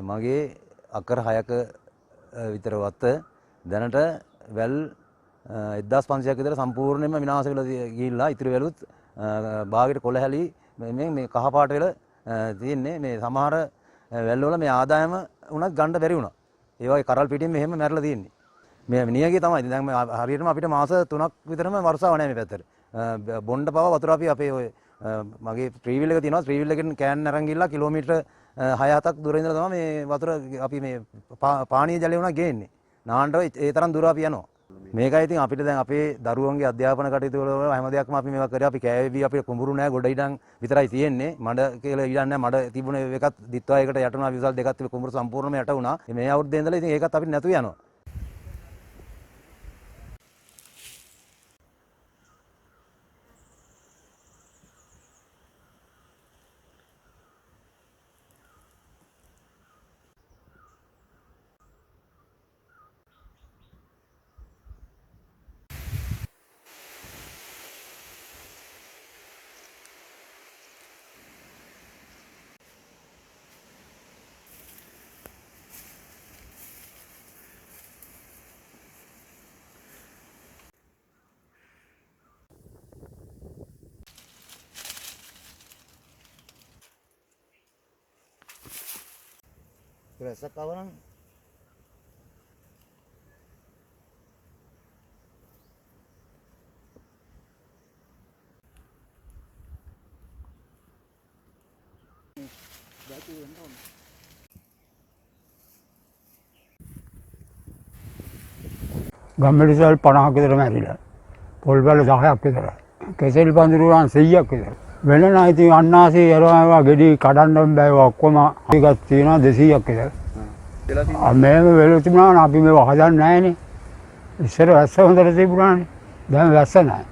මගේ අක්කර 6ක විතර වත්ත දැනට වැල් 1500ක් විතර සම්පූර්ණයෙන්ම විනාශ වෙලා ගිහිල්ලා ඉතුරු වැලුත් භාගයට කොළ හැලි මේ කහ පාට වෙලා තියෙන්නේ. මේ සමහර වැල් වල මේ ආදායම උනත් ගන්න බැරි වුණා. ඒ වගේ කරල් පිටින් මෙහෙම මැරලා තියෙන්නේ. මේ නියගේ තමයි. දැන් මේ හරියටම අපිට මාස 3ක් විතරම වර්ෂාව නැහැ මේ පැත්තට. බොණ්ඩ පව වතුර අපි අපේ ඔය මගේ ත්‍රිවිල් එක තියෙනවා. ත්‍රිවිල් එකෙන් කෑන් අරන් ගිහලා කිලෝමීටර 6-7ක් දුර ඉඳලා තමයි මේ වතුර අපි මේ පානීය ජලය උනා ගේන්නේ. නාන්න ඒ තරම් දුර අපි යනවා. මේකයි ඉතින් අපිට දැන් අපේ දරුවන්ගේ අධ්‍යාපන කටයුතු වල හැම දෙයක්ම අපි මේවා කරේ. අපි කෑවේවි අපිට කුඹුරු නැහැ, ගොඩ ඉඩම් විතරයි තියෙන්නේ. මඩ කියලා ඉඩම් නැහැ. මඩ තිබුණ එකත් දිත්වායකට යට වුණා, විසල් දෙකක් තිබුණ කුඹුරු සම්පූර්ණයෙන්ම යට වුණා. මේ අවුරුද්දේ ඉඳලා ඉතින් ඒකත් අපිට නැතු යනවා. රසක් අවරන් ගම්මැලිසල් 50ක් විතර මැරිලා. පොල්වැල 10ක් විතර. කෙසෙල් පඳුරුවන් 100ක් විතර. වෙන නම් ඉතින් අන්නාසී යරවා ගෙඩි කඩන්න බෑ ඔක්කොම ටිකක් තියෙනවා 200ක් විතර. මේව වෙල තිබුණා නම් අපි මේව හදන්නේ නැහනේ. ඉස්සර වැස්ස හොඳට තිබුණානේ. දැන් වැස්ස නැහැ.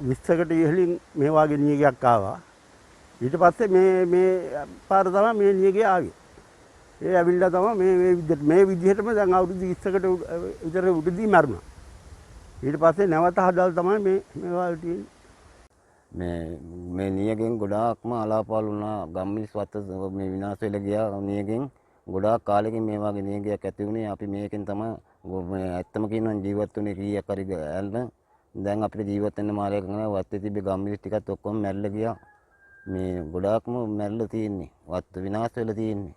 විස්සකට ඉහළින් මේ වාගේ නියගයක් ආවා. ඊට පස්සේ මේ පාර තමයි මේ නියගය ආවේ. ඒ ඇවිල්ලා තමයි මේ විදිහටම දැන් අවුරුදු 20කට විතර උඩදී මරුණා. ඊට පස්සේ නැවත හදලා තමයි මේවා තියෙන්නේ. මේ නියගෙන් ගොඩාක්ම අලාපාල වුණා. ගම්මිස් වත්ත මේ විනාශ වෙලා ගියා නියගෙන්. ගොඩාක් කාලෙකින් මේ වගේ නියගයක් ඇති වුණේ. අපි මේකෙන් තමයි ඇත්තම කියනවා ජීවත් වුණේ කීයක් හරි ඇල්ල. දැන් අපිට ජීවත් වෙන්න මාර්ගයක් නැහැ. වත්තේ තිබ්බ ගම්මිස් ටිකත් ඔක්කොම මැරලා ගියා. මේ ගොඩාක්ම මැරලා තියෙන්නේ. වත්ත විනාශ වෙලා තියෙන්නේ.